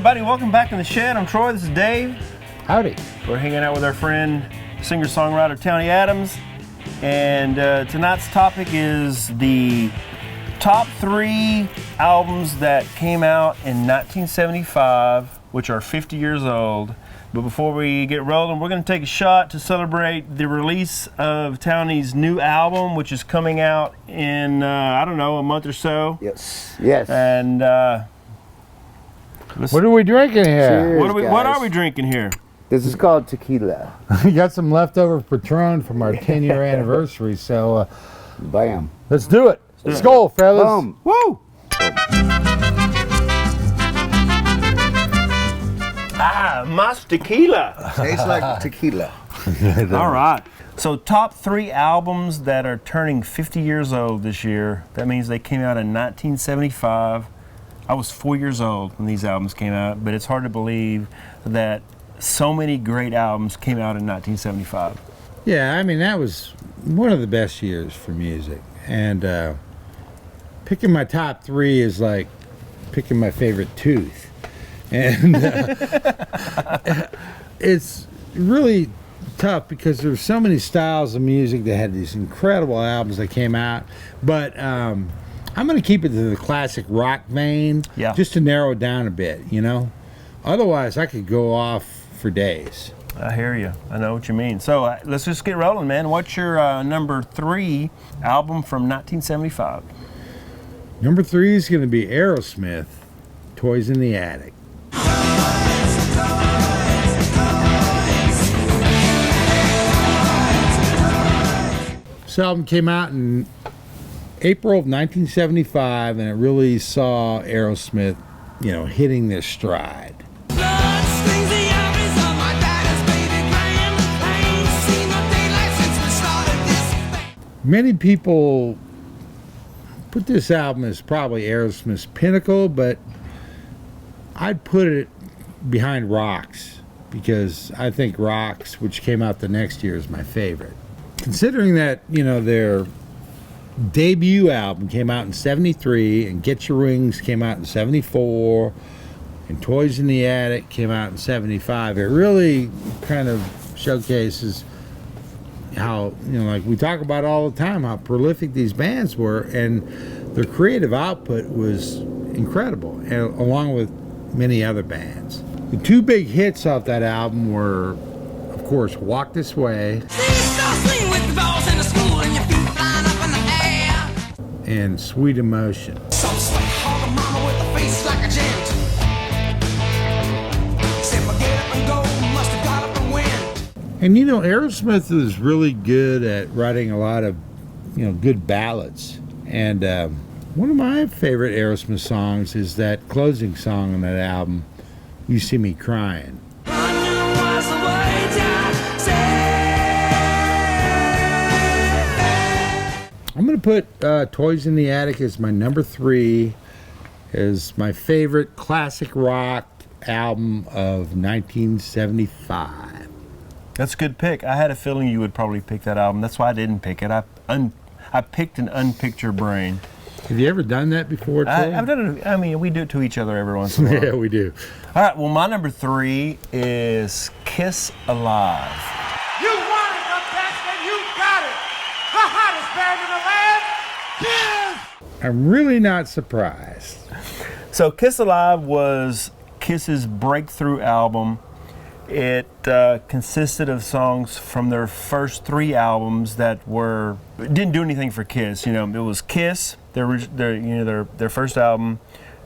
everybody, welcome back in the shed. I'm Troy, this is Dave. Howdy. We're hanging out with our friend, singer-songwriter Tony Adams. And tonight's topic is the top 3 albums that came out in 1975, which are 50 years old. But before we get rolling, we're going to take a shot to celebrate the release of Tony's new album, which is coming out in, I don't know, a month or so. Yes. And what are we drinking here? Cheers, what are we drinking here? This is called tequila. We got some leftover Patron from our 10-year anniversary, so Bam. let's do it. Let's go, fellas. Boom. Woo! Mas tequila. Tastes like tequila. All right. So top 3 albums that are turning 50 years old this year. That means they came out in 1975. I was 4 years old when these albums came out, but it's hard to believe that so many great albums came out in 1975. Yeah, I mean, that was one of the best years for music. And picking my top 3 is like picking my favorite tooth. And it's really tough because there's so many styles of music that had these incredible albums that came out. But I'm going to keep it to the classic rock vein, just to narrow it down a bit, you know? Otherwise, I could go off for days. I hear you. I know what you mean. So let's just get rolling, man. What's your number 3 album from 1975? Number 3 is going to be Aerosmith, Toys in the Attic. This album came out in April of 1975, and it really saw Aerosmith, you know, hitting their stride. Many people put this album as probably Aerosmith's pinnacle, but I'd put it behind Rocks, because I think Rocks, which came out the next year, is my favorite. Considering that, you know, their debut album came out in 73, and Get Your Wings came out in 74, and Toys in the Attic came out in 75, it really kind of showcases how, you know, like we talk about all the time, how prolific these bands were, and their creative output was incredible, and along with many other bands. The 2 big hits off that album were, of course, Walk This Way and Sweet Emotion. And you know, Aerosmith is really good at writing a lot of, you know, good ballads. And one of my favorite Aerosmith songs is that closing song on that album, You See Me Crying. I'm going to put Toys in the Attic as my number 3, as my favorite classic rock album of 1975. That's a good pick. I had a feeling you would probably pick that album. That's why I didn't pick it. I picked an unpicked your brain. Have you ever done that before, Troy? I've done it. I mean, we do it to each other every once in a while. Yeah, we do. All right, well, my number 3 is Kiss Alive. You wanted the best and you got it. The hottest band in the land. Kiss! I'm really not surprised. So Kiss Alive was Kiss's breakthrough album. It consisted of songs from their first 3 albums that didn't do anything for Kiss. You know, it was Kiss, their first album,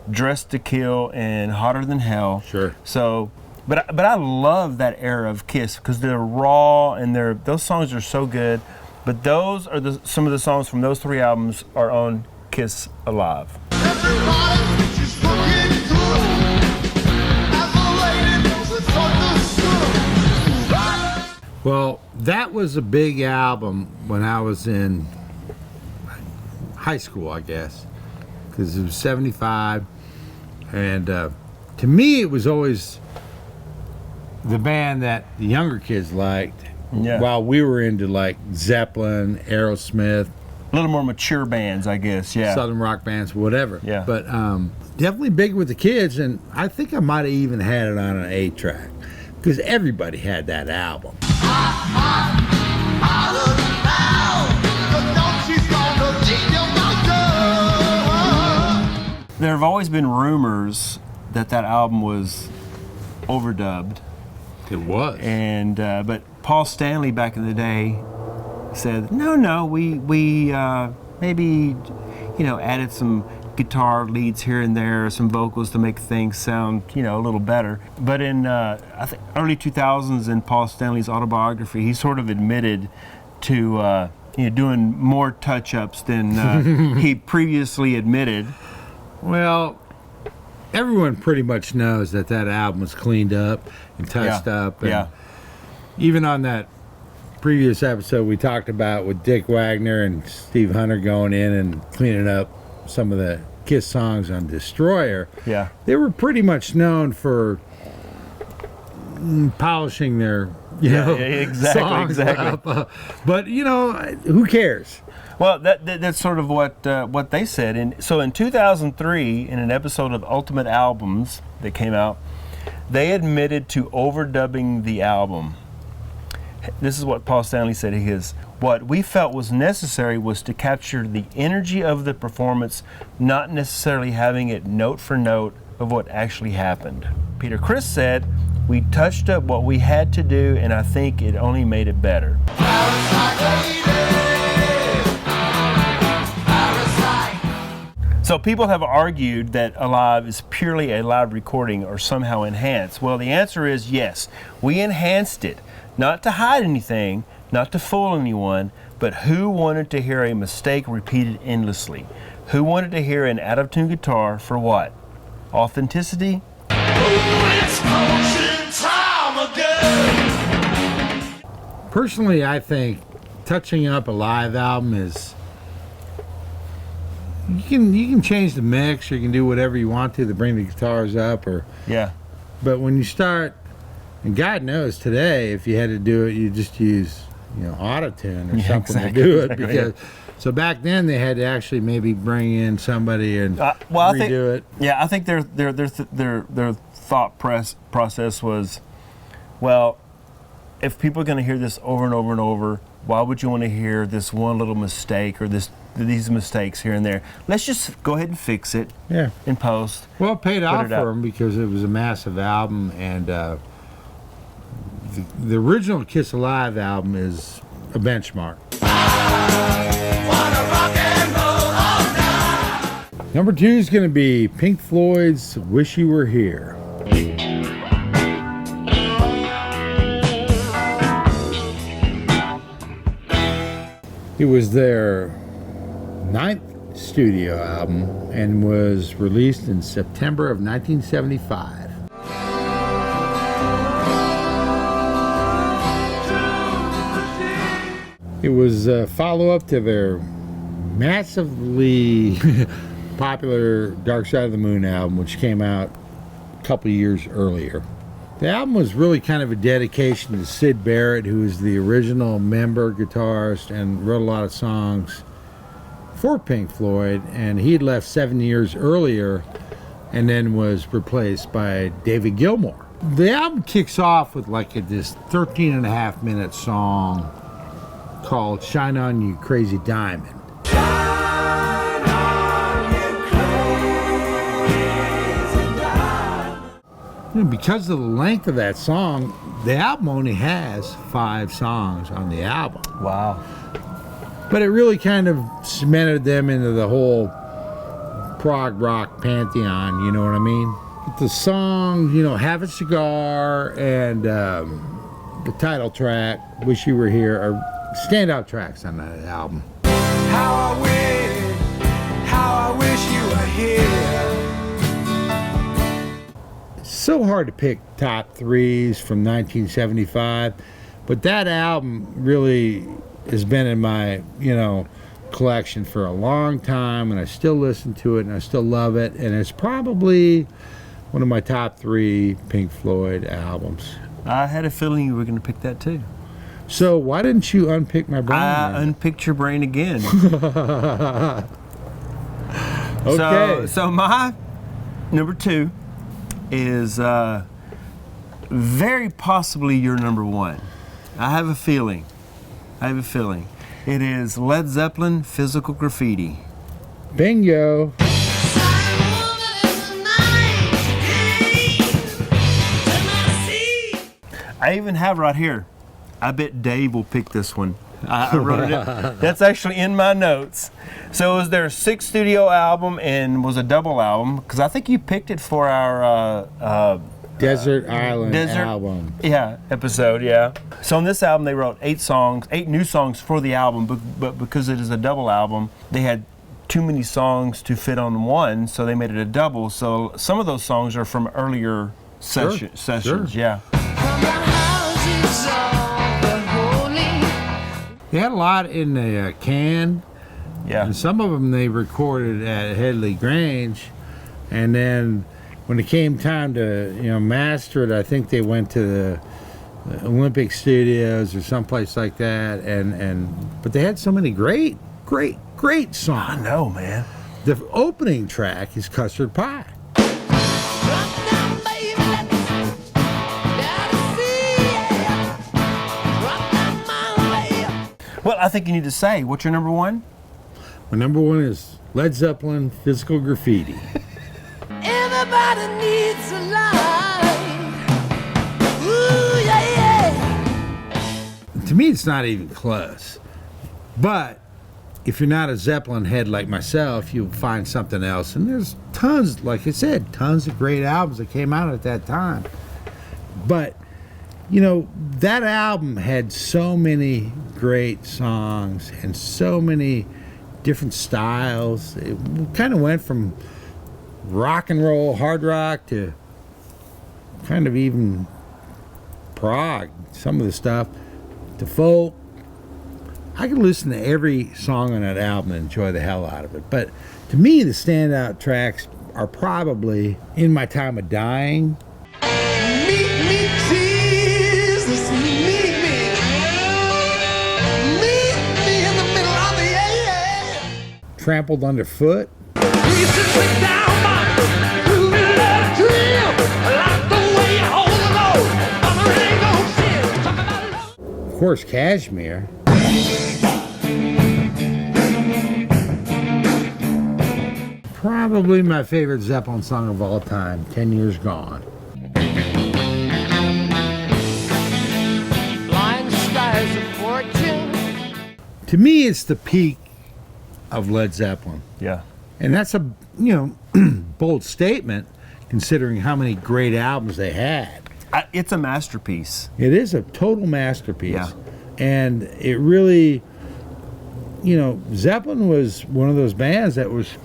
Dressed to Kill, and Hotter Than Hell. Sure. So, but I love that era of Kiss because they're raw and those songs are so good. But those are some of the songs from those 3 albums are on Kiss Alive. Well, that was a big album when I was in high school, I guess, because it was 75. And to me, it was always the band that the younger kids liked, while we were into like Zeppelin, Aerosmith, little more mature bands, I guess. Yeah. Southern rock bands, whatever. Yeah. But definitely big with the kids, and I think I might have even had it on an 8-track because everybody had that album. There have always been rumors that album was overdubbed. It was. And but Paul Stanley back in the day said, no, we maybe, added some guitar leads here and there, some vocals to make things sound, a little better. But in I think early 2000s, in Paul Stanley's autobiography, he sort of admitted to doing more touch-ups than he previously admitted. Well, everyone pretty much knows that album was cleaned up and touched up. And yeah. Even on that previous episode we talked about with Dick Wagner and Steve Hunter going in and cleaning up some of the Kiss songs on Destroyer. Yeah. They were pretty much known for polishing their songs up. But who cares? Well, that's sort of what they said. And so in 2003, in an episode of Ultimate Albums that came out, they admitted to overdubbing the album. This is what Paul Stanley said. What we felt was necessary was to capture the energy of the performance, not necessarily having it note for note of what actually happened. Peter Criss said, we touched up what we had to do, and I think it only made it better. So people have argued that Alive is purely a live recording or somehow enhanced. Well, the answer is yes. We enhanced it, not to hide anything, not to fool anyone, but who wanted to hear a mistake repeated endlessly? Who wanted to hear an out-of-tune guitar for what? Authenticity? Personally, I think touching up a live album is... You can change the mix, or you can do whatever you want to bring the guitars up, Yeah. But when you start, and God knows today, if you had to do it, you just use auto-tune or something to do it. Because so back then they had to actually maybe bring in somebody and redo it. Yeah, I think their thought process was, well, if people are going to hear this over and over and over, why would you want to hear this one little mistake or these mistakes here and there? Let's just go ahead and fix it. Yeah. In post. Well, it paid off for them because it was a massive album, and the original Kiss Alive album is a benchmark. Number 2 is going to be Pink Floyd's "Wish You Were Here." It was their 9th studio album and was released in September of 1975. It was a follow-up to their massively popular Dark Side of the Moon album, which came out a couple years earlier. The album was really kind of a dedication to Syd Barrett, who was the original member guitarist and wrote a lot of songs for Pink Floyd, and he had left 7 years earlier and then was replaced by David Gilmour. The album kicks off with this 13.5-minute song called "Shine On You Crazy Diamond." Because of the length of that song, the album only has 5 songs on the album. Wow. But it really kind of cemented them into the whole prog rock pantheon, you know what I mean? The song, "Have a Cigar" and the title track, "Wish You Were Here," are standout tracks on that album. How I wish you were here. So hard to pick top 3s from 1975, but that album really has been in my collection for a long time, and I still listen to it and I still love it, and it's probably one of my top 3 Pink Floyd albums. I had a feeling you were going to pick that too. So why didn't you unpick my brain? I unpicked your brain again. Okay. So my number 2 is very possibly your number 1. I have a feeling. It is Led Zeppelin, Physical Graffiti. Bingo. I even have right here. I bet Dave will pick this one. I wrote it. That's actually in my notes. So it was their 6th studio album and was a double album because I think you picked it for our Desert Island album. Yeah, episode, yeah. So on this album they wrote 8 new songs for the album, but because it is a double album, they had too many songs to fit on one, so they made it a double. So some of those songs are from earlier sessions, yeah. They had a lot in the can. Yeah. And some of them they recorded at Headley Grange, and then when it came time to master it, I think they went to the Olympic Studios or someplace like that. But they had so many great songs. I know, man. The opening track is Custard Pie. Well, I think you need to say, what's your number 1? My number 1 is Led Zeppelin, Physical Graffiti. Everybody needs a light. Ooh, yeah. To me, it's not even close. But if you're not a Zeppelin head like myself, you'll find something else. And there's tons, like I said, tons of great albums that came out at that time. But, that album had so many great songs and so many different styles. It kind of went from rock and roll, hard rock, to kind of even prog, some of the stuff, to folk. I could listen to every song on that album and enjoy the hell out of it. But to me, the standout tracks are probably In My Time of Dying. Meet me, Jesus, meet me. Meet me in the middle of the air. Trampled Underfoot. You should sit down, mama. Do me love drill. I like the way you hold the road. Mama ain't no shit. Talk about love. Of course, Kashmir. Probably my favorite Zeppelin song of all time, 10 Years Gone. Blind skies of fortune. To me, it's the peak of Led Zeppelin. Yeah. And that's a, bold statement considering how many great albums they had. It's a masterpiece. It is a total masterpiece. Yeah. And it really, Zeppelin was one of those bands that was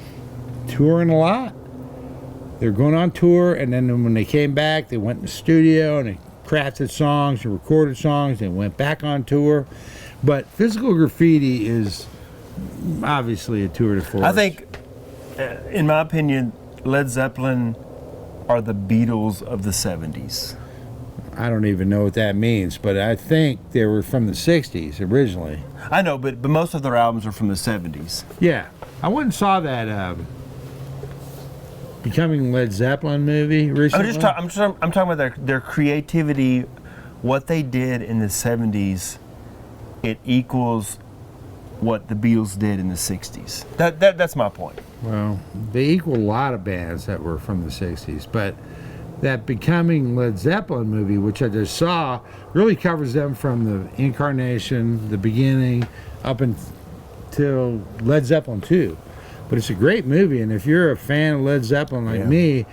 touring a lot. They're going on tour, and then when they came back, they went in the studio and they crafted songs and recorded songs. They went back on tour. But Physical Graffiti is obviously a tour de force. I think, in my opinion, Led Zeppelin are the Beatles of the 70s. I don't even know what that means, but I think they were from the 60s originally. I know, but most of their albums are from the 70s. Yeah. I went and saw that Becoming Led Zeppelin movie recently. I'm talking about their creativity, what they did in the 70s. It equals what the Beatles did in the 60s. That's my point. Well, they equal a lot of bands that were from the 60s, but that Becoming Led Zeppelin movie, which I just saw, really covers them from the incarnation, the beginning, up until Led Zeppelin 2. But it's a great movie, and if you're a fan of Led Zeppelin like me,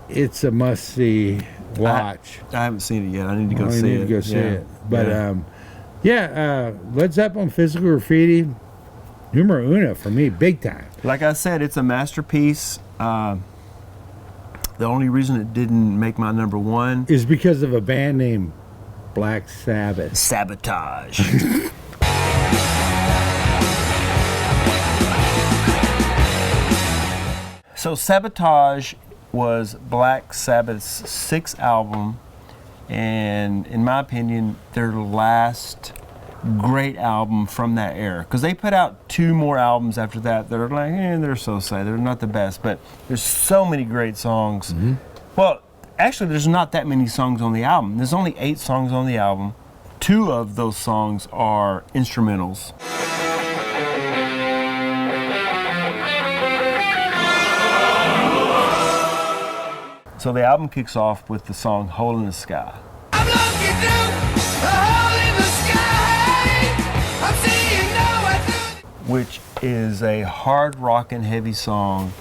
it's a must-see watch. I haven't seen it yet. I need to go You see need it. to go see Yeah. it. But Led Zeppelin, Physical Graffiti, numero uno for me, big time. Like I said, it's a masterpiece. The only reason it didn't make my number 1 Is because of a band named Black Sabbath. Sabotage. So Sabotage was Black Sabbath's 6th album, and in my opinion, their last great album from that era. Because they put out 2 more albums after that that are like, they're so-so. They're not the best, but there's so many great songs. Well, actually, there's not that many songs on the album. There's only 8 songs on the album. 2 of those songs are instrumentals. So the album kicks off with the song Hole in the Sky. I'm looking through a hole in the sky. I'm seeing nowhere through. Which is a hard rockin' heavy song,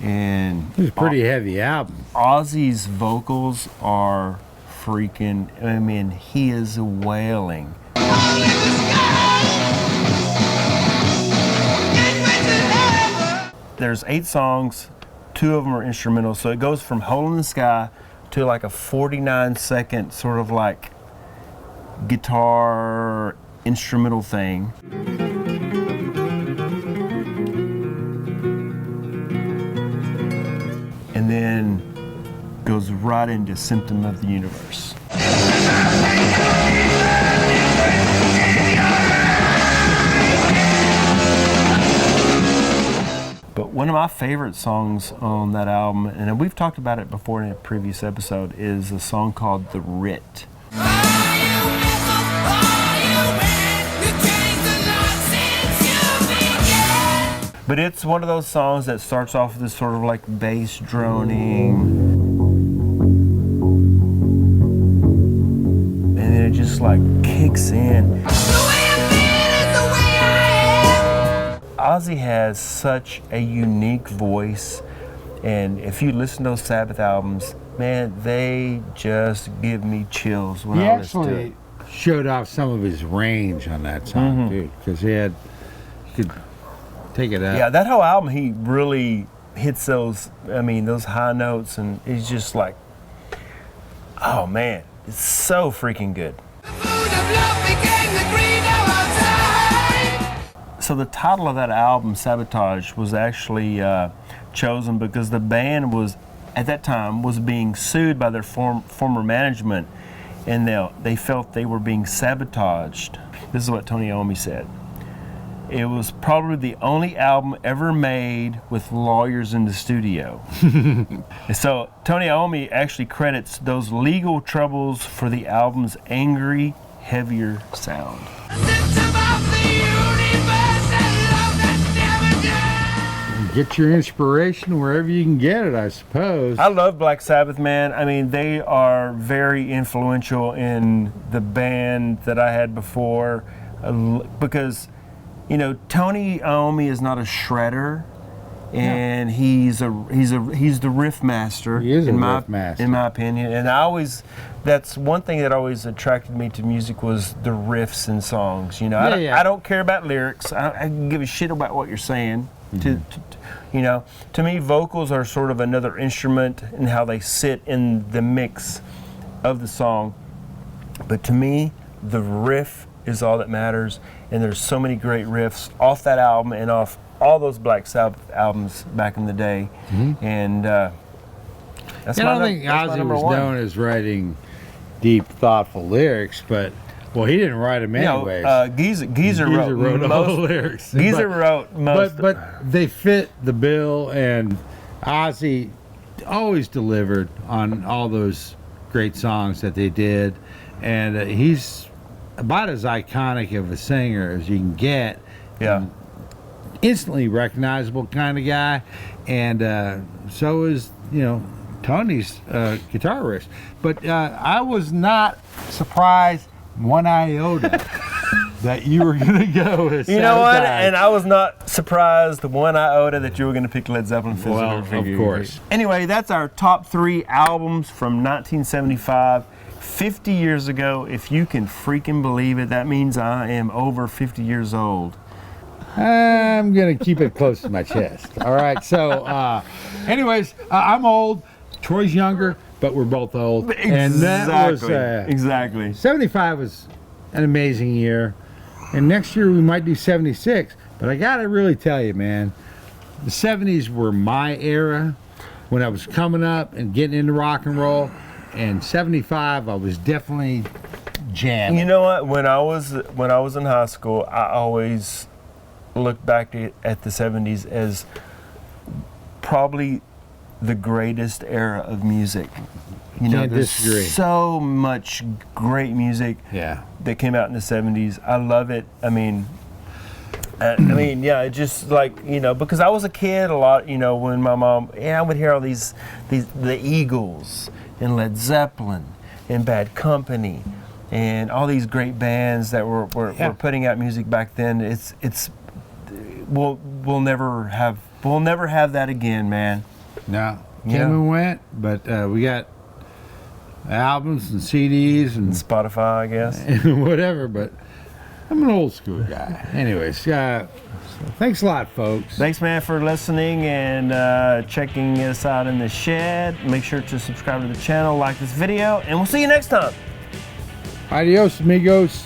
and It was a pretty heavy album. Ozzy's vocals are freaking, I mean, he is wailing. Hole in the sky. Get me to heaven. There's 8 songs, 2 of them are instrumental, so it goes from Hole in the Sky to like a 49-second sort of like guitar instrumental thing. And then goes right into Symptom of the Universe. But one of my favorite songs on that album, and we've talked about it before in a previous episode, is a song called The Writ. But it's one of those songs that starts off with this sort of like bass droning. And then it just like kicks in. Ozzy has such a unique voice, and if you listen to those Sabbath albums, man, they just give me chills when He I listen to it. actually showed off some of his range on that song, too, because he could take it up. Yeah, that whole album, he really hits those high notes, and he's just like, oh man, it's so freaking good. So the title of that album, Sabotage, was actually chosen because the band was, at that time, was being sued by their former management, and they felt they were being sabotaged. This is what Tony Iommi said. It was probably the only album ever made with lawyers in the studio. So Tony Iommi actually credits those legal troubles for the album's angry, heavier sound. Get your inspiration wherever you can get it, I suppose. I love Black Sabbath, man. I mean, they are very influential in the band that I had before, because, you know, Tony Iommi is not a shredder, and he's the riff master. He is in a riff master, in my opinion. And that's one thing that always attracted me to music was the riffs and songs. You know, I don't care about lyrics. I can give a shit about what you're saying. To me, vocals are sort of another instrument in how they sit in the mix of the song. But to me, the riff is all that matters, and there's so many great riffs off that album and off all those Black Sabbath albums back in the day. And that's I don't think Ozzy was known as writing deep, thoughtful lyrics, but well, he didn't write them anyways. Geezer wrote all the lyrics. Geezer wrote most. But they fit the bill, and Ozzy always delivered on all those great songs that they did, and he's about as iconic of a singer as you can get. Yeah. Instantly recognizable kind of guy, and so is, you know, Tony's guitar riffs. But I was not surprised one iota that you were going to go with You know what? Sabotage. And I was not surprised one iota that you were going to pick Led Zeppelin. Well, of course. Anyway, that's our top 3 albums from 1975. 50 years ago, if you can freaking believe it, that means I am over 50 years old. I'm going to keep it close to my chest. All right. So, anyways, I'm old. Troy's younger, but we're both old. Exactly. And that was, exactly. 75 was an amazing year. And next year we might do 76. But I got to really tell you, man, the 70s were my era when I was coming up and getting into rock and roll. And 75, I was definitely jam. You know what? When I was in high school, I always looked back at the 70s as probably the greatest era of music. You know, Can't there's disagree. so much great music Yeah. that came out in the 70s. I love it. I mean, yeah, it just like, you know, because I was a kid a lot, you know, when my mom, I would hear all the Eagles and Led Zeppelin and Bad Company and all these great bands that were putting out music back then. We'll never have that again, man. No. Yeah. Came and went, but we got albums and CDs and Spotify, I guess. and whatever, but I'm an old school guy. Anyways, so thanks a lot, folks. Thanks, man, for listening and checking us out in the shed. Make sure to subscribe to the channel, like this video, and we'll see you next time. Adios, amigos.